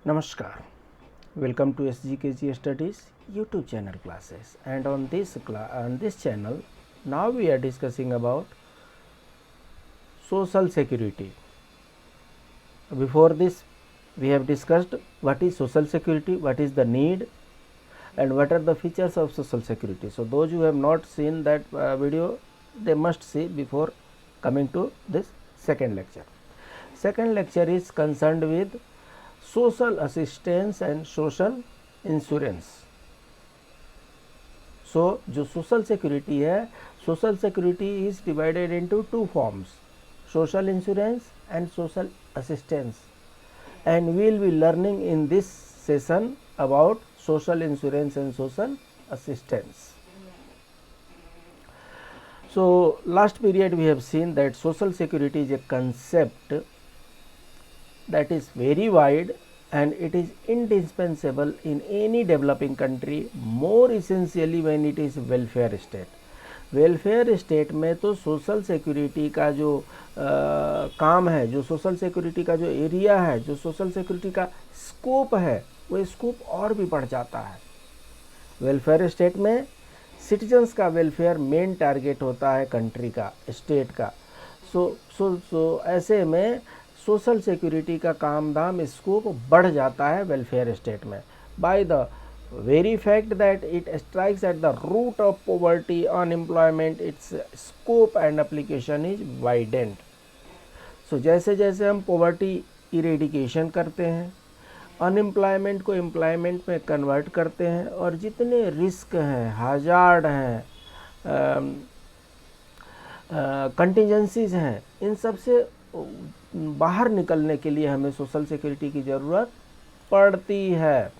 Namaskar. Welcome to SGKG Studies YouTube channel classes, and on this channel now we are discussing about social security. Before this we have discussed what is social security, what is the need, and what are the features of social security. So those who have not seen that video, they must see before coming to this second lecture. Second lecture is concerned with social assistance and social insurance. So जो social security है, social security is divided into two forms, social insurance and social assistance, and we will be learning in this session about social insurance and social assistance. So last period we have seen that social security is a concept that is very wide and it is indispensable in any developing country, more essentially when it is welfare state. Welfare state में तो social security का जो काम है, जो social security का जो area है, जो सोशल सिक्योरिटी का स्कोप है, वो स्कोप और भी बढ़ जाता है. वेलफेयर स्टेट में सिटीजन्स का वेलफेयर मेन टारगेट होता है कंट्री का, स्टेट का. सो ऐसे में सोशल सिक्योरिटी का काम धाम स्कोप बढ़ जाता है वेलफेयर स्टेट में, by the very fact that it strikes at the root of poverty, unemployment, its scope and application is widened. So जैसे जैसे हम poverty eradication करते हैं, अनएम्प्लॉयमेंट को एम्प्लॉयमेंट में कन्वर्ट करते हैं, और जितने रिस्क हैं, हजार्ड हैं, कंटिजेंसीज हैं, इन सब से बाहर निकलने के लिए हमें सोशल सिक्योरिटी की ज़रूरत पड़ती है.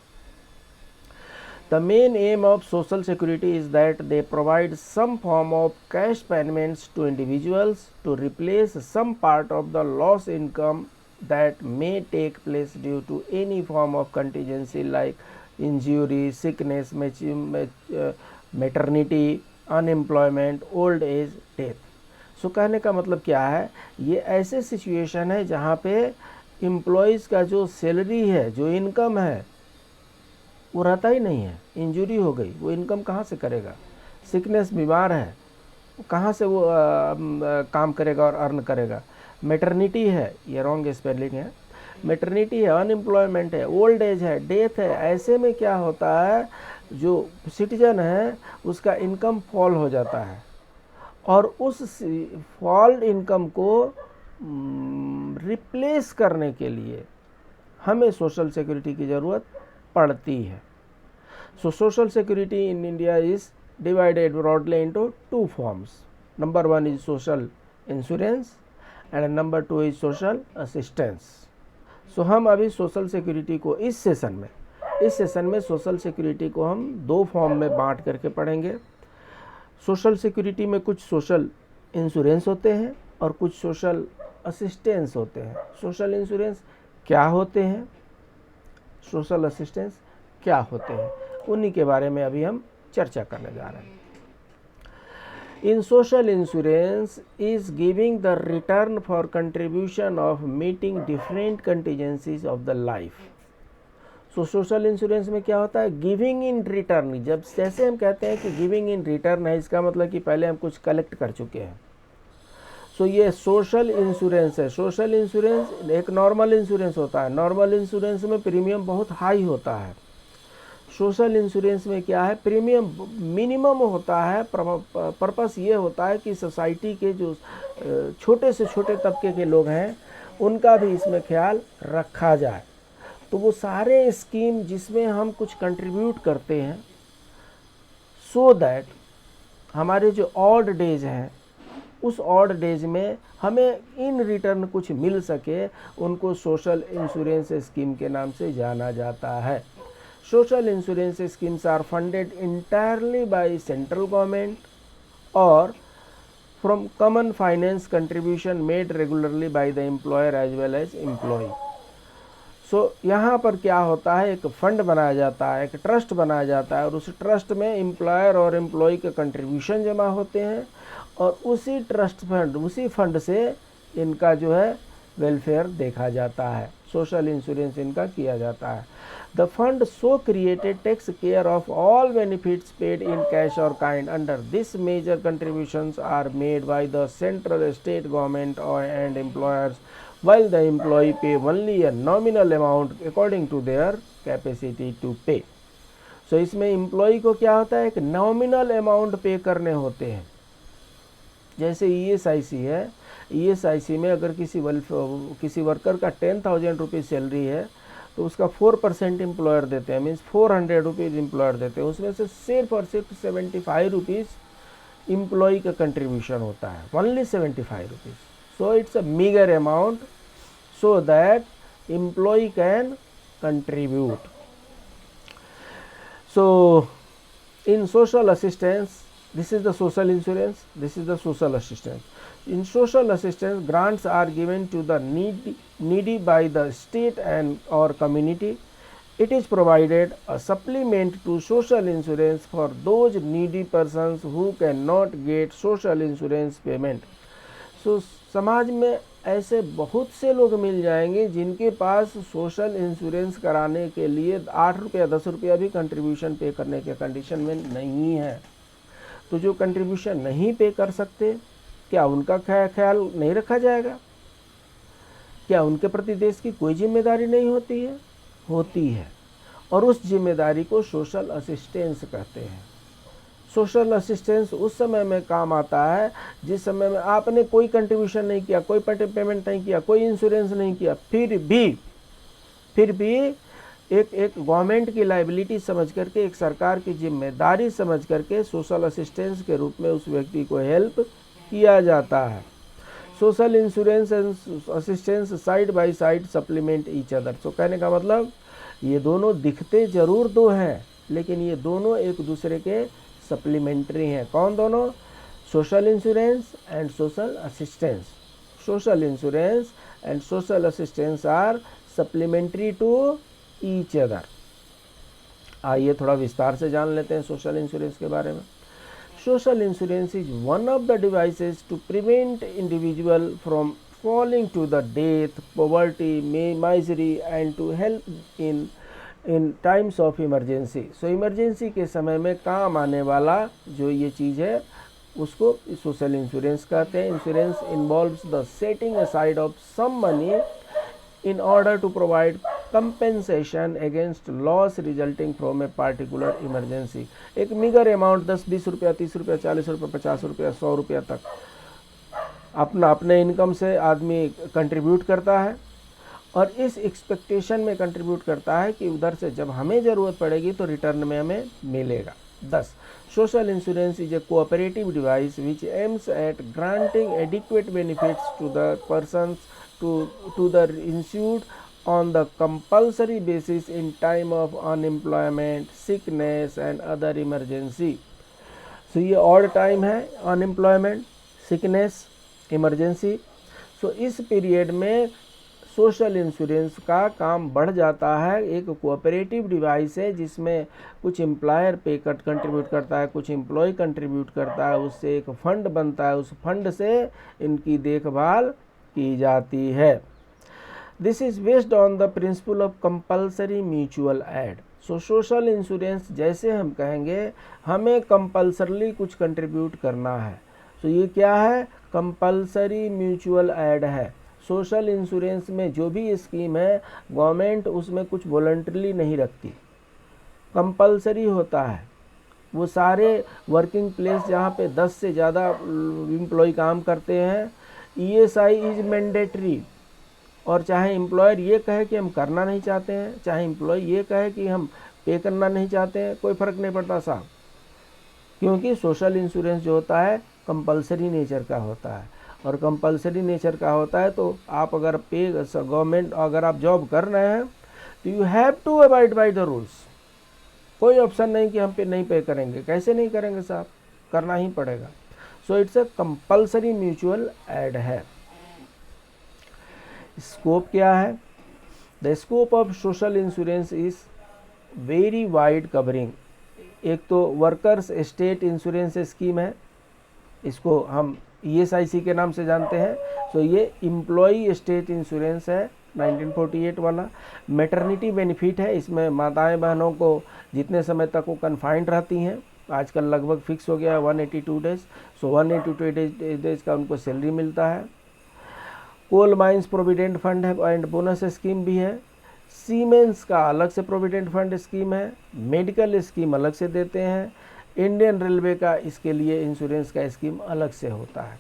The main aim of social security is that they provide some form of cash payments to individuals to replace some part of the lost income that may take place due to any form of contingency like injury, sickness, maternity, unemployment, old age, death. So कहने का मतलब क्या है, ये ऐसे situation है जहाँ पे एम्प्लॉयज़ का जो सैलरी है, जो इनकम है, वो रहता ही नहीं है. इंजरी हो गई, वो इनकम कहाँ से करेगा? सिकनेस, बीमार है, कहाँ से वो काम करेगा और अर्न करेगा? मैटरनिटी है, ये रॉन्ग स्पेलिंग है, मैटरनिटी है, अनएम्प्लॉयमेंट है, ओल्ड एज है, डेथ है. ऐसे में क्या होता है, जो सिटीजन है उसका इनकम फॉल हो जाता है, और उस फॉल इनकम को रिप्लेस करने के लिए हमें सोशल सिक्योरिटी की ज़रूरत पड़ती है. So social security in India is divided broadly into two forms. Number one is social insurance and number two is social assistance. So हम अभी सोशल सिक्योरिटी को इस सेशन में सोशल सिक्योरिटी को हम दो फॉर्म में बांट करके पढ़ेंगे. सोशल सिक्योरिटी में कुछ सोशल इंश्योरेंस होते हैं और कुछ सोशल असिस्टेंस होते हैं. सोशल इंश्योरेंस क्या होते हैं, सोशल असिस्टेंस क्या होते हैं, उन्हीं के बारे में अभी हम चर्चा करने जा रहे हैं. In social insurance is giving the return for contribution of meeting different contingencies of the life. So social insurance में क्या होता है, गिविंग इन रिटर्न. जब जैसे हम कहते हैं कि गिविंग इन रिटर्न है, इसका मतलब कि पहले हम कुछ कलेक्ट कर चुके हैं. सो ये सोशल इंश्योरेंस है. सोशल इंश्योरेंस एक नॉर्मल इंश्योरेंस होता है. नॉर्मल इंश्योरेंस में प्रीमियम बहुत हाई होता है. सोशल इंश्योरेंस में क्या है, प्रीमियम मिनिमम होता है. पर्पस ये होता है कि सोसाइटी के जो छोटे से छोटे तबके के लोग हैं उनका भी इसमें ख्याल रखा जाए. तो वो सारे स्कीम जिसमें हम कुछ कंट्रीब्यूट करते हैं, सो दैट हमारे जो ऑड डेज हैं उस ऑड डेज में हमें इन रिटर्न कुछ मिल सके, उनको सोशल इंश्योरेंस स्कीम के नाम से जाना जाता है. Social insurance schemes are funded entirely by central government और from common finance contribution made regularly by the employer as well as employee. सो यहाँ पर क्या होता है, एक फंड बनाया जाता है, एक ट्रस्ट बनाया जाता है, और उस ट्रस्ट में एम्प्लॉयर और एम्प्लॉय के कंट्रीब्यूशन जमा होते हैं, और उसी ट्रस्ट फंड, उसी फंड से इनका जो है वेलफेयर देखा जाता है, सोशल इंश्योरेंस इनका किया जाता है। The fund so created takes care of all benefits paid in cash और kind. Under this major contributions are made by the central state government and employers while the employee pay only a nominal amount according to their capacity to pay। सो इसमें employ को क्या होता है, एक nominal amount पे करने होते हैं। जैसे ESIC है, ESIC में अगर किसी वर्कर का 10,000 रुपीज़ सैलरी है तो उसका 4% एम्प्लॉयर देते हैं, मीन्स 400 रुपीज़ एम्प्लॉयर देते हैं। उसमें से सिर्फ और सिर्फ 75 रुपीज़ एम्प्लॉय का कंट्रीब्यूशन होता है, only 75 rupees. So it's a meager amount so that employee can contribute. So in social assistance, this is the social insurance, this is the social assistance. In social assistance, grants are given to the needy by the state and or community. It is provided a supplement to social insurance for those needy persons who cannot get social insurance payment. So समाज में ऐसे बहुत से लोग मिल जाएंगे जिनके पास social insurance कराने के लिए 8 रुपया 10 रुपया भी कंट्रीब्यूशन पे करने के कंडीशन में नहीं है। तो जो कंट्रीब्यूशन नहीं पे कर सकते, क्या उनका ख्याल नहीं रखा जाएगा? क्या उनके प्रति देश की कोई जिम्मेदारी नहीं होती है? होती है, और उस जिम्मेदारी को सोशल असिस्टेंस कहते हैं। सोशल असिस्टेंस उस समय में काम आता है जिस समय में आपने कोई कंट्रीब्यूशन नहीं किया, कोई पेमेंट नहीं किया, कोई इंश्योरेंस नहीं किया, फिर भी एक गवर्नमेंट की लायबिलिटी समझ करके, एक सरकार की जिम्मेदारी समझ करके सोशल असिस्टेंस के रूप में उस व्यक्ति को हेल्प किया जाता है। Social insurance and assistance side by side supplement each other. तो कहने का मतलब ये दोनों दिखते जरूर दो हैं, लेकिन ये दोनों एक दूसरे के सप्लीमेंट्री हैं। कौन दोनों? Social insurance and social assistance. Social insurance and social assistance are supplementary to each other. आइए थोड़ा विस्तार से जान लेते हैं सोशल इंश्योरेंस के बारे में। Social insurance is one of the devices to prevent individual from falling to the death, poverty, misery and to help in times of emergency। So emergency के समय में काम आने वाला जो ये चीज़ है उसको सोशल इंश्योरेंस कहते हैं। Insurance involves the setting aside of some money in order to provide compensation against loss resulting from a particular emergency। एक मीगर अमाउंट 10-20 रुपया, 30 रुपया, 40 रुपया, 50 रुपया, 100 रुपया तक अपने इनकम से आदमी कंट्रीब्यूट करता है, और इस एक्सपेक्टेशन में कंट्रीब्यूट करता है कि उधर से जब हमें ज़रूरत पड़ेगी तो रिटर्न में हमें मिलेगा। 10. Social insurance is a cooperative device which aims at granting adequate benefits to the persons to the insured on the compulsory basis in time of unemployment, sickness and other emergency। so ये odd time है, unemployment, sickness, emergency. सो इस period में social insurance का काम बढ़ जाता है। एक कोऑपरेटिव डिवाइस है जिसमें कुछ एम्प्लॉयर कंट्रीब्यूट करता है, कुछ एम्प्लॉय कंट्रीब्यूट करता है, उससे एक फंड बनता है, उस फंड से इनकी देखभाल की जाती है। This is based on the principle of compulsory mutual aid. So social insurance जैसे हम कहेंगे हमें कंपल्सरली कुछ कंट्रीब्यूट करना है, सो ये क्या है? कंपल्सरी म्यूचुअल एड है। सोशल इंश्योरेंस में जो भी स्कीम है गवर्नमेंट उसमें कुछ वॉलंटरली नहीं रखती, कंपल्सरी होता है। वो सारे वर्किंग प्लेस जहाँ पे 10 से ज़्यादा एम्प्लॉय काम करते हैं, ESI इज मैंडेटरी। और चाहे एम्प्लॉयर ये कहे कि हम करना नहीं चाहते हैं, चाहे एम्प्लॉय ये कहे कि हम पे करना नहीं चाहते हैं, कोई फ़र्क नहीं पड़ता साहब, क्योंकि सोशल इंश्योरेंस जो होता है कंपलसरी नेचर का होता है। और कंपलसरी नेचर का होता है तो आप अगर गवर्नमेंट अगर आप जॉब कर रहे हैं तो you have to abide by the rules. कोई ऑप्शन नहीं कि हम पे नहीं पे करेंगे। कैसे नहीं करेंगे साहब? करना ही पड़ेगा। So it's a compulsory mutual aid है। स्कोप क्या है? The scope of social insurance is very wide covering. एक तो वर्कर्स स्टेट इंश्योरेंस स्कीम है, इसको हम ESIC के नाम से जानते हैं। सो ये एम्प्लॉई स्टेट इंश्योरेंस है 1948 वाला। मैटरनिटी बेनिफिट है, इसमें माताएं बहनों को जितने समय तक वो कन्फाइंड रहती हैं, आजकल लगभग फिक्स हो गया है 182 डेज, सो 182 डेज का उनको सैलरी मिलता है। कोल माइंस प्रोविडेंट फंड है एंड बोनस स्कीम भी है। सीमेंस का अलग से प्रोविडेंट फंड स्कीम है। मेडिकल स्कीम अलग से देते हैं। इंडियन रेलवे का इसके लिए इंश्योरेंस का स्कीम अलग से होता है।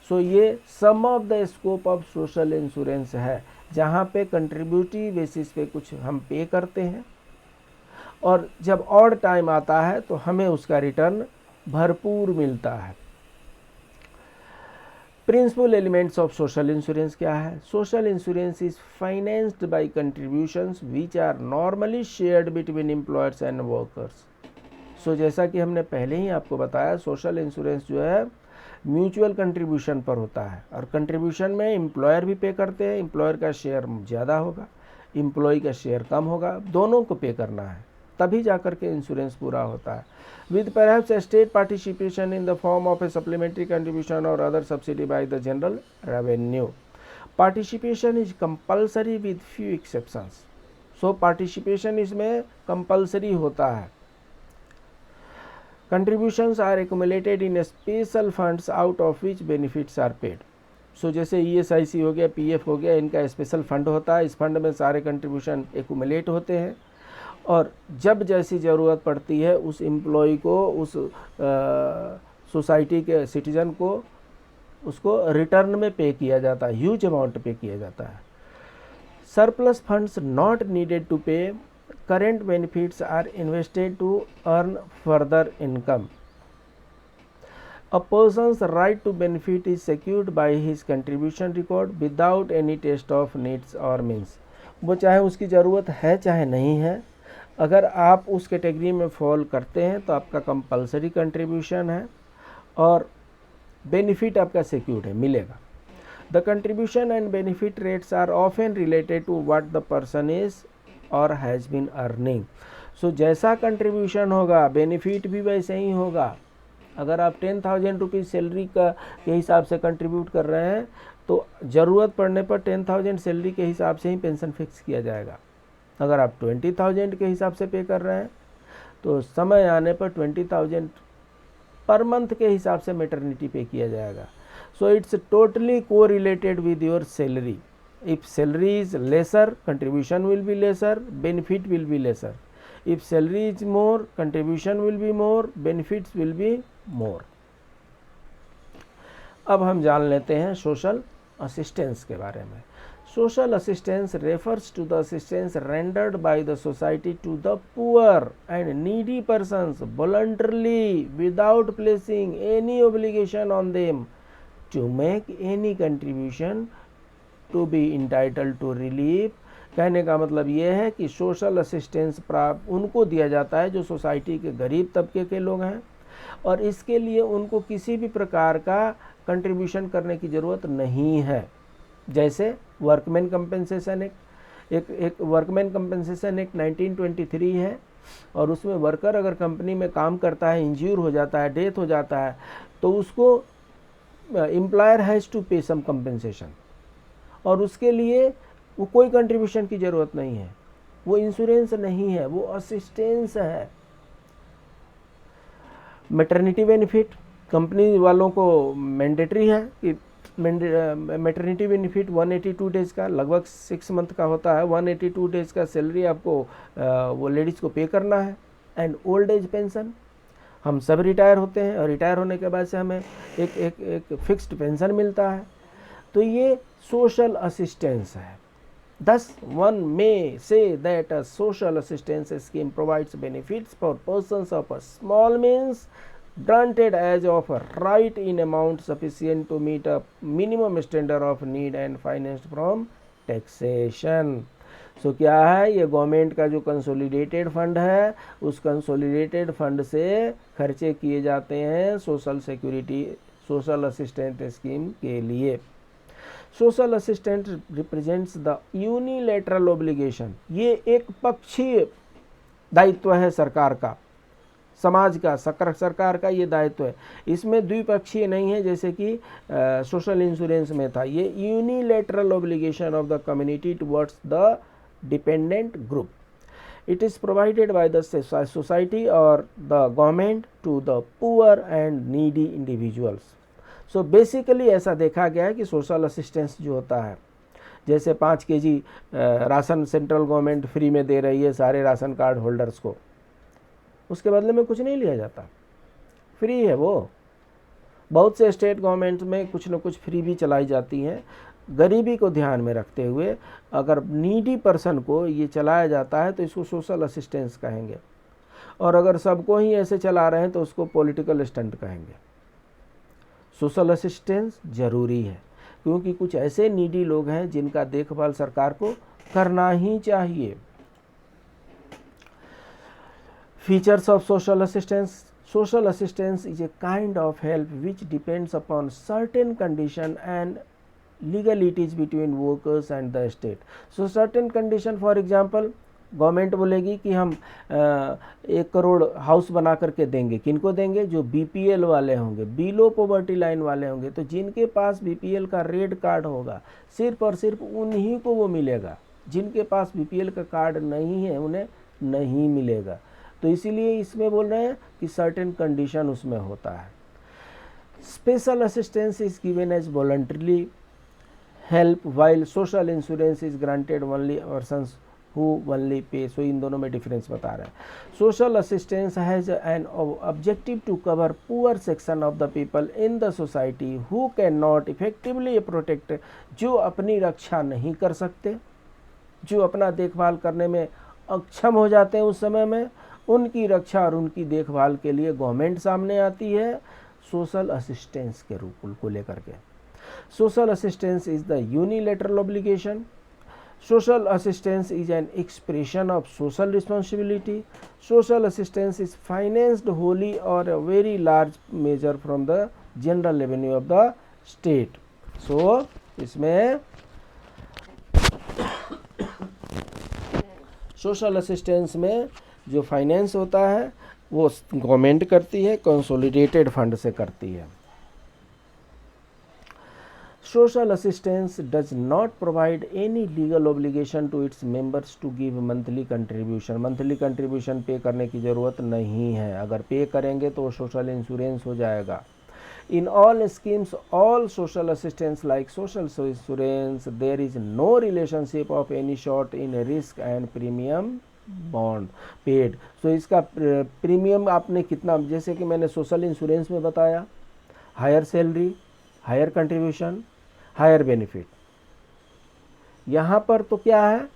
सो ये sum of the scope of social insurance है, जहाँ पे कंट्रीब्यूटिव बेसिस पे कुछ हम पे करते हैं और जब ऑड टाइम आता है तो हमें उसका रिटर्न भरपूर मिलता है। Principal elements of social insurance क्या है? Social insurance is financed by contributions which are normally shared between employers and workers. So जैसा कि हमने पहले ही आपको बताया, सोशल इंश्योरेंस जो है म्यूचुअल कंट्रीब्यूशन पर होता है और कंट्रीब्यूशन में एम्प्लॉयर भी पे करते हैं, एम्प्लॉयर का शेयर ज़्यादा होगा, एम्प्लॉय का शेयर कम होगा, दोनों को पे करना है, तभी जाकर के इंश्योरेंस पूरा होता है। With perhaps state participation in the form of a supplementary contribution or other subsidy by the general revenue. Participation is compulsory with few exceptions. So participation इसमें कंपल्सरी होता है। Contributions are accumulated in special funds out of which benefits are paid. सो जैसे ESIC हो गया, PF हो गया, इनका special fund होता है। इस फंड में सारे कंट्रीब्यूशन एक्यूमुलेट होते हैं और जब जैसी ज़रूरत पड़ती है उस एम्प्लॉय को, उस सोसाइटी के सिटीजन को उसको रिटर्न में पे किया जाता है, ह्यूज अमाउंट पे किया जाता है। Surplus funds not needed to pay current benefits are invested to earn further income. A person's right to benefit is secured by his contribution record without any test of needs or means. वो चाहे उसकी ज़रूरत है चाहे नहीं है, अगर आप उस कैटेगरी में फॉल करते हैं तो आपका कंपलसरी कंट्रीब्यूशन है और बेनिफिट आपका सिक्योर्ड है, मिलेगा। The contribution and benefit rates are often related to what the person is और हैज़ बीन अर्निंग। सो जैसा कंट्रीब्यूशन होगा बेनिफिट भी वैसे ही होगा। अगर आप 10,000 रुपीज़ सैलरी का के हिसाब से कंट्रीब्यूट कर रहे हैं तो ज़रूरत पड़ने पर 10,000 सैलरी के हिसाब से ही पेंशन फिक्स किया जाएगा। अगर आप 20,000 के हिसाब से पे कर रहे हैं तो समय आने पर 20,000 पर मंथ के हिसाब से मैटरनिटी पे किया जाएगा। सो इट्स टोटली को related with your salary. If salary is lesser, contribution will be lesser, benefit will be lesser. If salary is more, contribution will be more, benefits will be more. अब हम जान लेते हैं social assistance के बारे में। Social assistance refers to the assistance rendered by the society to the poor and needy persons voluntarily without placing any obligation on them to make any contribution to be entitle to relief. कहने का मतलब ये है कि social assistance प्राप्त उनको दिया जाता है जो सोसाइटी के गरीब तबके के लोग हैं और इसके लिए उनको किसी भी प्रकार का कंट्रीब्यूशन करने की ज़रूरत नहीं है। जैसे वर्कमैन कंपेंसेशन एक वर्कमैन कंपेंसेशन एक्ट 1923 है और उसमें वर्कर अगर कंपनी में काम करता है, इंज्यूर हो जाता है, डेथ हो जाता है तो उसको एम्प्लॉयर हैज़ टू पे सम कंपेंसेशन और उसके लिए वो कोई कंट्रीब्यूशन की ज़रूरत नहीं है, वो इंश्योरेंस नहीं है, वो असिस्टेंस है। मैटरनिटी बेनिफिट कंपनी वालों को मैंडेटरी है कि मैटरनिटी बेनिफिट 182 डेज़ का, लगभग 6 मंथ का होता है। 182 डेज़ का सैलरी आपको वो लेडीज़ को पे करना है। एंड ओल्ड एज पेंशन, हम सब रिटायर होते हैं और रिटायर होने के बाद से हमें एक फिक्स्ड पेंशन मिलता है। तो ये सोशल असिस्टेंस है। Thus, one may say that a social assistance scheme provides benefits for persons of a small means, granted as of a right in amount sufficient to meet a minimum standard of need and financed from taxation. सो क्या है, ये government का जो consolidated fund है उस consolidated fund से खर्चे किए जाते हैं सोशल असिस्टेंट स्कीम के लिए। Social assistant represents the unilateral obligation, ये एक पक्षीय दायित्व है सरकार का। समाज का, सरकार का ये दायित्व है। इसमें द्विपक्षीय नहीं है जैसे कि सोशल इंश्योरेंस में था। ये unilateral obligation of the community towards the dependent group. It is provided by the society or the government to the poor and needy individuals. So basically ऐसा देखा गया है कि सोशल असिस्टेंस जो होता है, जैसे 5 kg ration central government free में दे रही है सारे राशन कार्ड होल्डर्स को, उसके बदले में कुछ नहीं लिया जाता, फ्री है वो। बहुत से स्टेट गवर्नमेंट में कुछ न कुछ फ्री भी चलाई जाती हैं। गरीबी को ध्यान में रखते हुए अगर नीडी पर्सन को ये चलाया जाता है तो इसको सोशल असिस्टेंस कहेंगे, और अगर सबको ही ऐसे चला रहे हैं तो उसको पॉलिटिकल स्टंट कहेंगे। सोशल असिस्टेंस ज़रूरी है क्योंकि कुछ ऐसे नीडी लोग हैं जिनका देखभाल सरकार को करना ही चाहिए। Features of social assistance. Social assistance is a kind of help which depends upon certain condition and legalities between workers and the state. So certain condition, for example, government बोलेगी कि हम 1 करोड़ हाउस बना करके देंगे। किनको देंगे? जो बीपीएल वाले होंगे, बिलो पॉवर्टी लाइन वाले होंगे। तो जिनके पास बीपीएल का रेड कार्ड होगा सिर्फ और सिर्फ उन्हीं को वो मिलेगा। जिनके पास बीपीएल का कार्ड नहीं है उन्हें नहीं मिलेगा। तो इसीलिए इसमें बोल रहे हैं कि सर्टेन कंडीशन उसमें होता है। Special assistance is given as voluntarily help while social insurance is granted only persons who only pay. So इन दोनों में डिफरेंस बता रहे हैं। Social assistance has an objective to cover poor section of the people in the society who can not effectively protect, जो अपनी रक्षा नहीं कर सकते, जो अपना देखभाल करने में अक्षम हो जाते हैं उस समय में, उनकी रक्षा और उनकी देखभाल के लिए गवर्नमेंट सामने आती है सोशल असिस्टेंस के रूप को लेकर के। Social assistance is the unilateral obligation. Social assistance is an expression of social responsibility. Social assistance is financed wholly or a very large measure from the general revenue of the state. So इसमें social assistance में जो finance होता है वो government करती है, consolidated fund से करती है। Social assistance does not provide any legal obligation to its members to give monthly contribution. Monthly contribution pay करने की ज़रूरत नहीं है। अगर पे करेंगे तो सोशल इंश्योरेंस हो जाएगा। In all schemes, all social assistance like social insurance, there is no relationship of any sort in risk and premium bond paid. So इसका प्रीमियम आपने कितना, जैसे कि मैंने सोशल इंश्योरेंस में बताया, higher salary, higher contribution, higher benefit. यहाँ पर तो क्या है,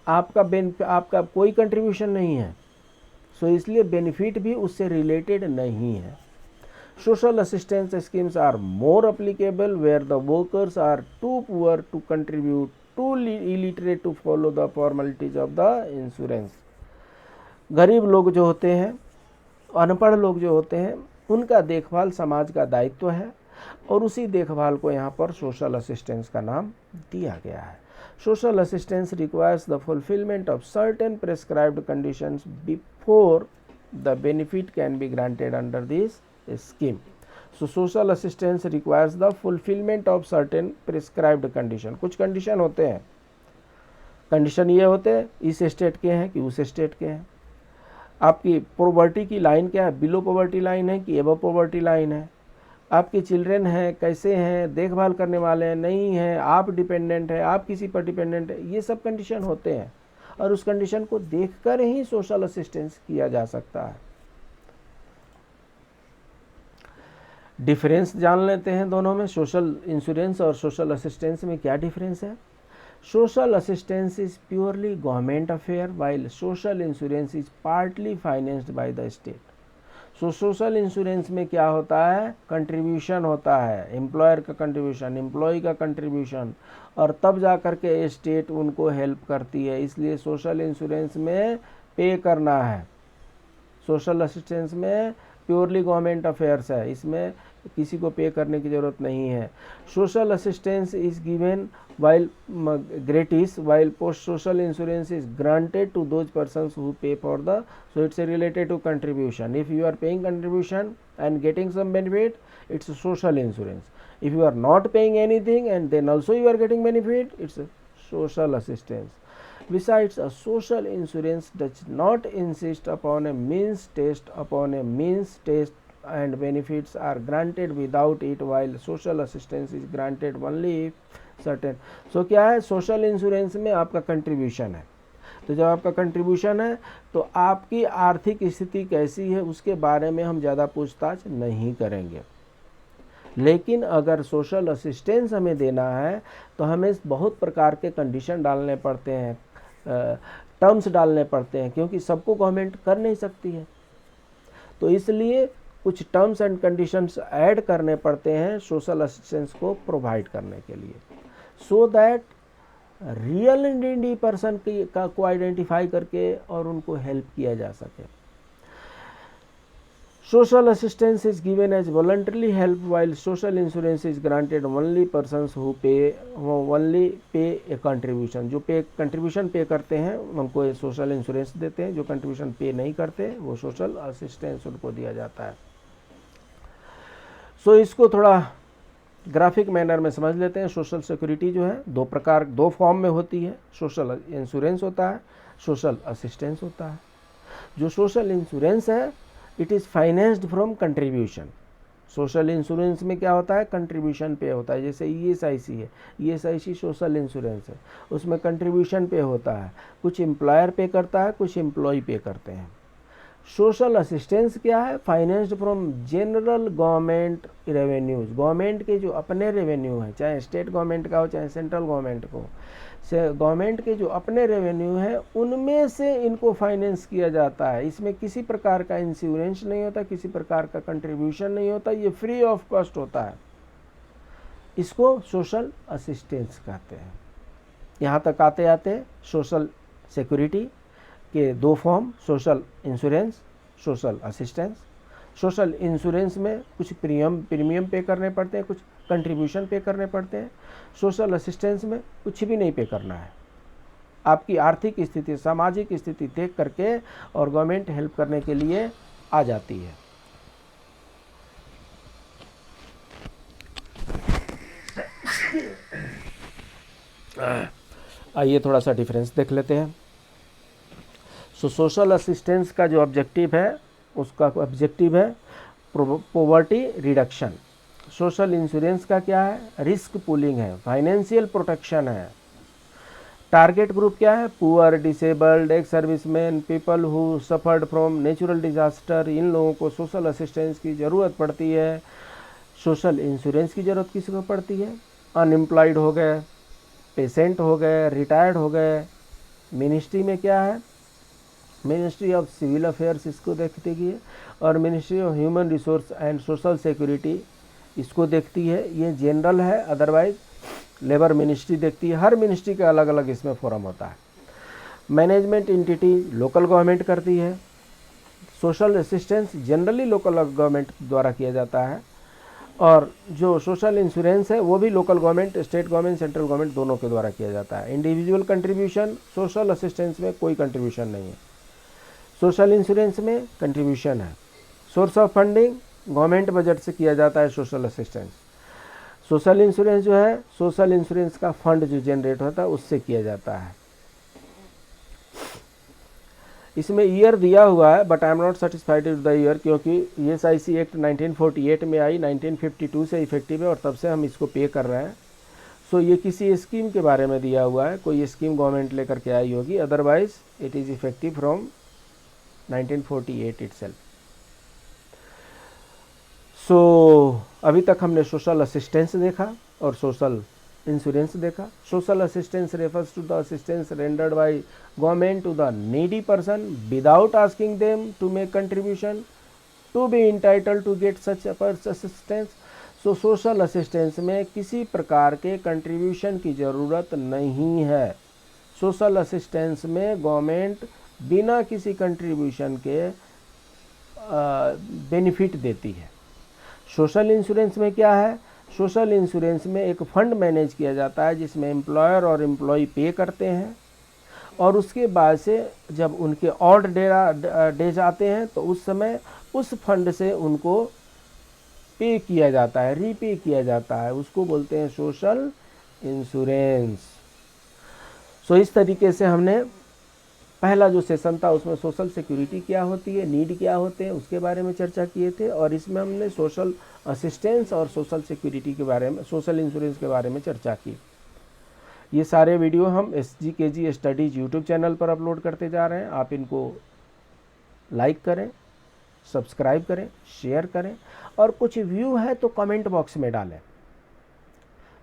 आपका कोई कंट्रीब्यूशन नहीं है, सो इसलिए बेनिफिट भी उससे रिलेटेड नहीं है। Social assistance schemes are more applicable where the workers are too poor to contribute, too illiterate to follow the formalities of the insurance. गरीब लोग जो होते हैं, अनपढ़ लोग जो होते हैं, उनका देखभाल समाज का दायित्व है और उसी देखभाल को यहाँ पर सोशल असिस्टेंस का नाम दिया गया है। Social assistance requires the fulfilment of certain prescribed conditions before the benefit can be granted under this scheme. So social assistance requires the fulfillment of certain prescribed condition. कुछ कंडीशन होते हैं, condition ये होते हैं इस स्टेट के हैं कि उस स्टेट के हैं। आपकी पॉवर्टी की लाइन क्या है, बिलो पॉवर्टी लाइन है कि एबव पॉवर्टी लाइन है, आपके चिल्ड्रेन हैं कैसे हैं, देखभाल करने वाले हैं नहीं हैं, आप डिपेंडेंट है, आप किसी पर डिपेंडेंट है, ये सब कंडीशन होते हैं और उस कंडीशन को देखकर ही सोशल असिस्टेंस किया जा सकता है। डिफरेंस जान लेते हैं दोनों में, सोशल इंश्योरेंस और सोशल असिस्टेंस में क्या डिफरेंस है। Social assistance is purely government affair while social insurance is partly financed by the state. So social insurance में क्या होता है, कंट्रीब्यूशन होता है, एम्प्लॉयर का कंट्रीब्यूशन, एम्प्लॉय का कंट्रीब्यूशन, और तब जा कर के स्टेट उनको हेल्प करती है। इसलिए सोशल इंश्योरेंस में पे करना है, सोशल असिस्टेंस में प्योरली गवर्नमेंट अफेयर्स है, इसमें किसी को पे करने की ज़रूरत नहीं है। Social assistance is given while gratis, while post social insurance is granted to those persons who pay for the, so it's related to contribution. If you are paying contribution and getting some benefit, it's a social insurance. If you are not paying anything and then also you are getting benefit, it's a social assistance. Besides, a social insurance does not insist upon a means test, and benefits are granted without it, while social assistance is granted only if certain. So क्या है, social insurance में आपका contribution है, तो जब आपका contribution है तो आपकी आर्थिक स्थिति कैसी है उसके बारे में हम ज़्यादा पूछताछ नहीं करेंगे। लेकिन अगर सोशल असिस्टेंस हमें देना है तो हमें बहुत प्रकार के कंडीशन डालने पड़ते हैं, टर्म्स डालने पड़ते हैं, क्योंकि सबको गवर्नमेंट कर नहीं सकती है। तो इसलिए कुछ टर्म्स एंड कंडीशंस ऐड करने पड़ते हैं सोशल असिस्टेंस को प्रोवाइड करने के लिए, so that real needy person को आइडेंटिफाई करके और उनको हेल्प किया जा सके। Social assistance is given as voluntary help, while social insurance is granted only persons who only pay a contribution. जो कंट्रीब्यूशन पे करते हैं उनको सोशल इंश्योरेंस देते हैं, जो कंट्रीब्यूशन पे नहीं करते वो सोशल असिस्टेंस उनको दिया जाता है। सो इसको थोड़ा ग्राफिक मैनर में समझ लेते हैं। सोशल सिक्योरिटी जो है दो फॉर्म में होती है, सोशल इंश्योरेंस होता है, सोशल असिस्टेंस होता है। जो सोशल इंश्योरेंस है it is financed from contribution. Social insurance में क्या होता है, कंट्रीब्यूशन पे होता है। जैसे ESIC है, ESIC सोशल इंश्योरेंस है, उसमें कंट्रीब्यूशन पे होता है, कुछ एम्प्लॉयर पे करता है, कुछ एम्प्लॉय पे करते हैं। सोशल असिस्टेंस क्या है, financed from general government revenues. Government के जो अपने रेवेन्यू है, चाहे स्टेट गवर्नमेंट का हो चाहे सेंट्रल गवर्नमेंट को, गवर्नमेंट के जो अपने रेवेन्यू है उनमें से इनको फाइनेंस किया जाता है। इसमें किसी प्रकार का इंश्योरेंस नहीं होता, किसी प्रकार का कंट्रीब्यूशन नहीं होता, ये फ्री ऑफ कॉस्ट होता है। इसको सोशल असिस्टेंस कहते हैं। यहाँ तक आते आते सोशल सिक्योरिटी के दो form, social insurance, social assistance. Social insurance में कुछ प्रीमियम पे करने पड़ते हैं, कुछ कंट्रीब्यूशन पे करने पड़ते हैं। सोशल असिस्टेंस में कुछ भी नहीं पे करना है, आपकी आर्थिक स्थिति, सामाजिक स्थिति देख करके और गवर्नमेंट हेल्प करने के लिए आ जाती है। आइए थोड़ा सा डिफरेंस देख लेते हैं। सोशल असिस्टेंस का जो ऑब्जेक्टिव है उसका ऑब्जेक्टिव है पॉवर्टी रिडक्शन। सोशल इंश्योरेंस का क्या है, रिस्क पूलिंग है, फाइनेंशियल प्रोटेक्शन है। टारगेट ग्रुप क्या है, poor, disabled, ex serviceman, people who suffered from natural disaster. इन लोगों को सोशल असिस्टेंस की ज़रूरत पड़ती है। सोशल इंश्योरेंस की ज़रूरत किसी को पड़ती है, अनएम्प्लॉयड हो गए, पेशेंट हो गए, रिटायर्ड हो गए। मिनिस्ट्री में क्या है, मिनिस्ट्री ऑफ सिविल अफेयर्स इसको देखती है, और ministry of human resource and social security इसको देखती है। ये जनरल है, अदरवाइज लेबर मिनिस्ट्री देखती है। हर मिनिस्ट्री का अलग अलग इसमें फोरम होता है। मैनेजमेंट एंटिटी लोकल गवर्नमेंट करती है। Social assistance generally local government द्वारा किया जाता है, और जो सोशल इंश्योरेंस है वो भी local government, state government, central government दोनों के द्वारा किया जाता है। इंडिविजुअल कंट्रीब्यूशन, सोशल असिस्टेंस में कोई कंट्रीब्यूशन नहीं है, सोशल इंश्योरेंस में कंट्रीब्यूशन है। Source of funding government budget से किया जाता है सोशल असिस्टेंस। सोशल इंश्योरेंस जो है, सोशल इंश्योरेंस का फंड जो जनरेट होता है उससे किया जाता है। इसमें ईयर दिया हुआ है, but I am not satisfied with the year, क्योंकि ESIC एक्ट 1948 में आई, 1952 से इफेक्टिव है और तब से हम इसको पे कर रहे हैं। सो ये किसी स्कीम के बारे में दिया हुआ है, कोई स्कीम गवर्नमेंट लेकर के आई होगी, otherwise it is effective from 1948 itself। So अभी तक हमने सोशल असिस्टेंस देखा और सोशल इंश्योरेंस देखा। Social assistance refers to the assistance rendered by government to the needy person without asking them to make contribution to be entitled to get such assistance. So social assistance में किसी प्रकार के contribution की ज़रूरत नहीं है। Social assistance में government बिना किसी कंट्रीब्यूशन के बेनिफिट देती है। सोशल इंश्योरेंस में क्या है? सोशल इंश्योरेंस में एक फंड मैनेज किया जाता है जिसमें एम्प्लॉयर और एम्प्लॉय पे करते हैं, और उसके बाद से जब उनके ऑड डेज आते हैं तो उस समय उस फंड से उनको पे किया जाता है, रीपे किया जाता है, उसको बोलते हैं सोशल इंश्योरेंस। सो इस तरीके से हमने पहला जो सेशन था उसमें सोशल सिक्योरिटी क्या होती है, नीड क्या होते हैं, उसके बारे में चर्चा किए थे, और इसमें हमने सोशल असिस्टेंस और सोशल सिक्योरिटी के बारे में, सोशल इंश्योरेंस के बारे में चर्चा की। ये सारे वीडियो हम SGKG स्टडीज यूट्यूब चैनल पर अपलोड करते जा रहे हैं। आप इनको लाइक करें, सब्सक्राइब करें, शेयर करें, और कुछ व्यू है तो कमेंट बॉक्स में डालें।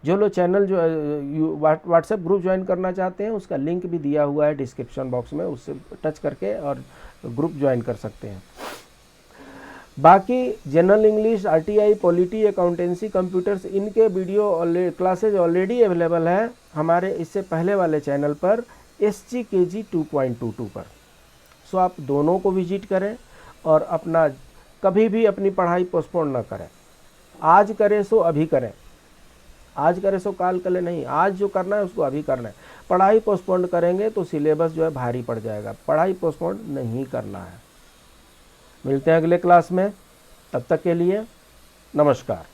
जो लोग चैनल जो व्हाट्सएप ग्रुप ज्वाइन करना चाहते हैं उसका लिंक भी दिया हुआ है डिस्क्रिप्शन बॉक्स में, उससे टच करके और ग्रुप ज्वाइन कर सकते हैं। बाकी general English, RTI, polity, accountancy, computers, इनके वीडियो क्लासेज ऑलरेडी अवेलेबल है हमारे इससे पहले वाले चैनल पर SGKG 2.22 पर। सो आप दोनों को विजिट करें और अपना कभी भी अपनी पढ़ाई पोस्टपोन न करें। आज करें सो अभी करें, आज करें सो काल करें नहीं, आज जो करना है उसको अभी करना है। पढ़ाई पोस्टपोन करेंगे तो सिलेबस जो है भारी पड़ जाएगा, पढ़ाई पोस्टपोन नहीं करना है। मिलते हैं अगले क्लास में, तब तक के लिए नमस्कार।